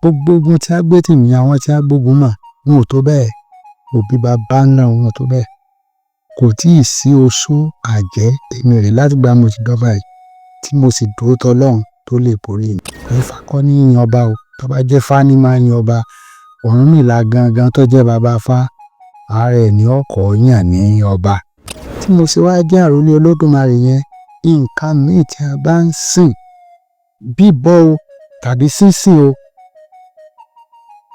gbogbo ogun tí a gbé tì mí àwọn tí a gbógun mà wọn ò tó bẹ́ẹ̀, òbí bàbá ńlá wọn ò tó bẹ́ẹ̀. Kò tíì sí oṣó àjẹ́ èmi rè látìgbà mo ti dọ́ba yìí tí mo sì dúró tọlọ́run tó lè borí mi. Ifá kọ́ ní yin ọba o, tó bá jẹ́ Ifá ní máa yin ọba. Ọ̀rúnmìlà gangan tó jẹ́ bàbá Ifá, ààrẹ ní ọkọ̀ yàn ní ọba. Tí mo sì wá jẹ́ àrólé Olódùmarè yẹn, nǹkan míì tí a bá ń sìn, bíbọ o tàbí sínsìn o,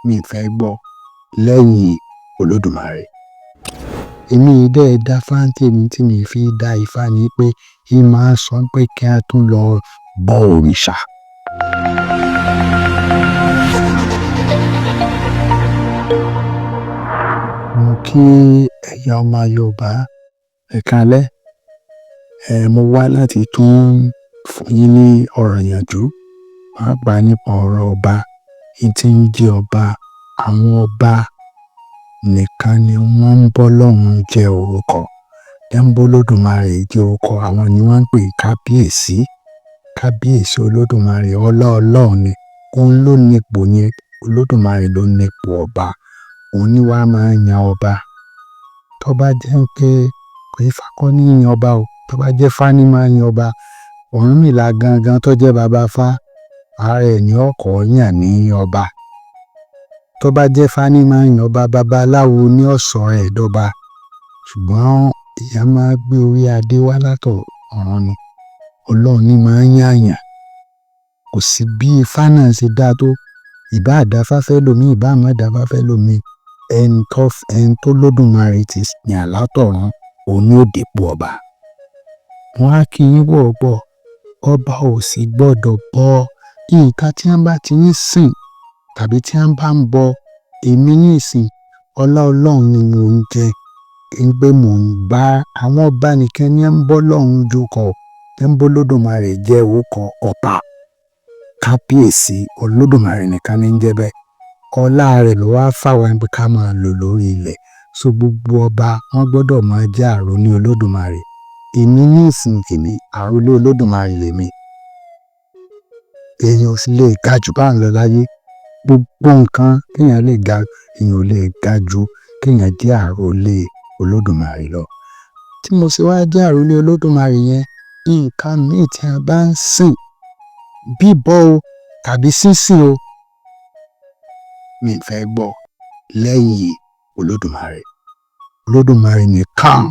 mi ì fẹ́ gbọ́ lẹ́yìn Olódùmarè. Èmi dẹ́ dá fáńtèmí tí mi fi dá Ifá ni pé ì máa sọ pé kí a tún lọ bọ òrìṣà. Mo kí ẹ̀yà ọmọ Yorùbá ẹ káalẹ́. Mo wá láti tún fún yín ní ọ̀rọ̀ ìyànjú pàápàá nípa ọ̀rọ̀ ọba. N tí ń jẹ́ ọba, àwọn ọba nìkan ni wọ́n ń bọ́ lọ́run jẹ́ orúkọ. Ẹ ń bọ́ Olódùmarè jẹ́ orúkọ, àwọn ni wọ́n ń pè kábíyèsí. Kábíyèsí Olódùmarè Ọlọ́run ni. Òun ló nípò yẹn, Olódùmarè ló nípò ọba. Òun ni wàá máa yan ọba. Tó bá jẹ́ pé Ifá kọ́ ní yin ọba o, tó bá jẹ́ Ifá ní máa yin ọba. Ọ̀rúnmìlà gangan tó jẹ́ bàbá Ifá, ààrẹ ní ọkọ̀ yàn ní ọba. Tó bá jẹ́ Ifá ní máa yin ọba, babaláwo ní ọ̀sọ̀ rẹ̀ dọ́ba. Ṣùgbọ́n ìyá máa gbé orí adé wá látọ̀ ọ̀run ni. Ọlọ́run ní máa ń yàyàn. Kò sí bí Ifá náà ṣe dáa tó, ìbá àdáfá fẹ́ lómi, ìbá àmọ́ àdáfá fẹ́ lómi. Ẹni tó Olódùmarè ti yàn látọ̀run, òun ni ó dépò ọba. Wọ́n á kí yín wọ̀ọ́gbọ̀, ọba ò sì gbọ́dọ̀ bọ nǹkan tí wọ́n bá ti ń sìn tàbí tí wọ́n bá ń bọ. Èmi ní ìsìn Ọlọ́run ni mò ń jẹ, ń gbé mò ń bá àwọn ọba nìkan ní ń bọ́ lọ́run jókòó, ń bọ́ Olódùmarè jẹ́ orúkọ ọba. Kábíyèsí Olódùmarè nìkan ní ń jẹ́ bẹ́ẹ̀. Ọlá rẹ̀ ló wá fáwọn ẹgbẹ́ ká máa lò lórí ilẹ̀. So gbogbo ọba wọn gbọ́dọ̀ máa jẹ́ àrólé Olódùmarè. Èmi ní ìsìn tèmi àrólé Olódùmarè lèmi. Èèyàn ò sì lè ga jù bá ń lọ láyé. Gbogbo nǹkan kéèyàn lè ga, èèyàn ò lè ga ju kéèyàn jẹ́ àrólé Olódùmarè lọ. Tí mo sì wá jẹ́ àrólé Olódùmarè yẹn, nǹkan míì tí a bá ń sìn, bíbọ o tàbí sínsìn o, mi ì fẹ́ gbọ́ lẹ́yìn Olódùmarè. Olódùmarè nìkan.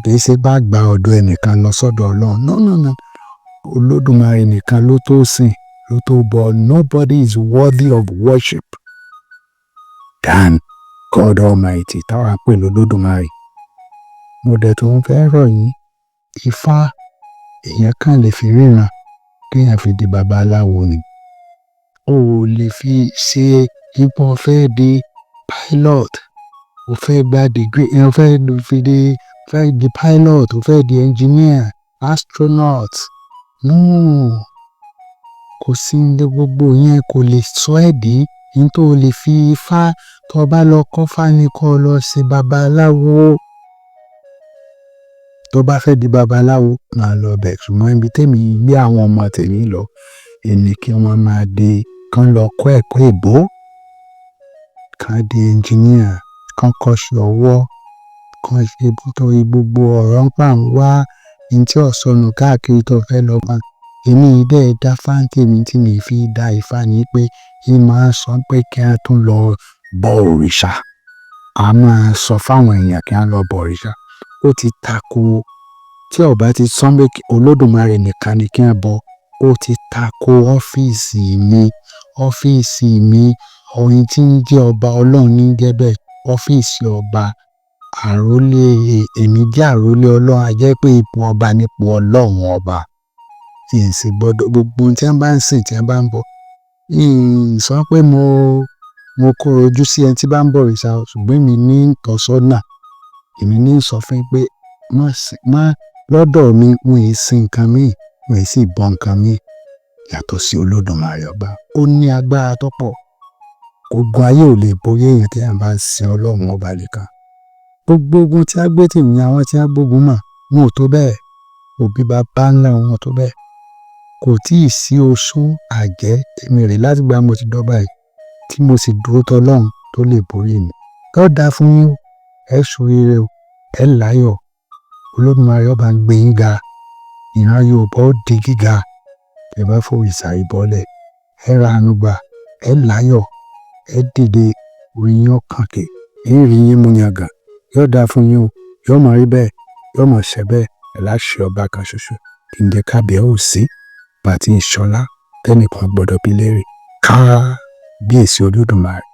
Kì í ṣe bá gba ọ̀dọ̀ ẹnìkan lọ sọ́dọ̀ Ọlọ́run. No. Olódùmarè nìkan ló tó sìn, ló tó bọ. Nobody is worthy of worship than God Almighty táwa pè lÓlódùmarè. Mo dẹ̀ tó ń fẹ́ rọ̀ yín, Ifá èèyàn kan lè fi ríran kéèyàn fi di babaláwo ni. O ò lè fi ṣe ipò fẹ́ di pilot, o fẹ́ gba degree, o fẹ́ di pilot, o fẹ́ di engineer, astronaut. No, kò sí ní gbogbo yẹn kò lè sọ ẹ́ dí. Ní tó lè fi Ifá, tó bá lọ kọ́ Ifá ni kó lọ ṣe babaláwo. Tó bá fẹ́ di babaláwo máa lọ bẹ̀. Ṣùgbọ́n ibi tèmi gbé àwọn ọmọ tèmi lọ, èni kí wọ́n máa di, kán lọ kọ́ ẹ̀kọ́ èbó, kán di engineer, kán kọ́ṣẹ́ ọwọ́, kán ṣe nítorí gbogbo ọ̀rọ̀ ń pà ń wá ní tí ọ̀sọ̀nù káàkiri tó fẹ́ lọ bá. Èmi dẹ́ dá fáńtèmí tí mi fi dá Ifá ni pé ì máa sọ pé kí a tún lọ bọ òrìṣà. A máa sọ fáwọn èèyàn kí a lọ bọ òrìṣà. Ó ti tako, tí ọba ti sọ pé Olódùmarè nìkan ni kí a bọ, ó ti tako ọ́fíìsì mi. Ọ́fíìsì mi, ohun tí ń jẹ́ ọba Ọlọ́run ní jẹ́ bẹ́ẹ̀. Ọ́fíìsì ọba, àrólé, èmi jẹ́ àrólé Ọlọ́run, a jẹ́ pé ipò ọba nípò Ọlọ́run ọba. Ìyẹn sì gbọ́dọ̀ gbogbo ohun tí wọ́n bá ń sìn, tí wọ́n bá ń bọ. Sọ pé mo kóró ojú sí ẹni tí bá ń bọ òrìṣà, ṣùgbọ́n èmi ní ìtọ́sọ́nà. Èmi ní sọ fún pé má lọ́dọ̀ mi, wọ́n yìí sin nǹkan mi, wọ́n yìí sì bọ nǹkan mi yàtọ̀ sí Olódùmarè ọba. Ó ní agbára tó pọ̀. Ogun ayé ò lè borí èèyàn tí a bá ń sin Ọlọ́run ọba nìkan. Gbogbo ogun tí a gbé tì mí àwọn tí a gbógun mà wọn ò tó bẹ́ẹ̀, òbí bàbá ńlá wọn ò tó bẹ́ẹ̀. kò tíì sí oṣó àjẹ́ èmi rè láti gba mo ti dọ́ba yìí tí mo sì dúró tọlọ́run tó lè borí mi. Yóò dáa fún yín o, ẹ ṣoríire o, ẹ láyọ̀, Olódùmarè ọba ń gbé yín ga, ìran Yorùbá ó di gíga, ẹ bá fòrìṣà ìbọlẹ̀, ẹ ra àánú gbà, ẹ láyọ̀, ẹ dìde, orí yín ọ̀kànkè, ń rí yín mú yangàn. Yóò dáa fún yín o, yóò mọ̀ rí bẹ́ẹ̀, yóò mọ̀ ṣẹ bẹ́ẹ̀, ẹ láṣẹ ọba kan ṣoṣo tí ń jẹ́ kábíyèsí bàtí ìṣọlá tẹ́nìkan gbọ́dọ̀ bí léèrè. Kábíyèsí Olódùmarè.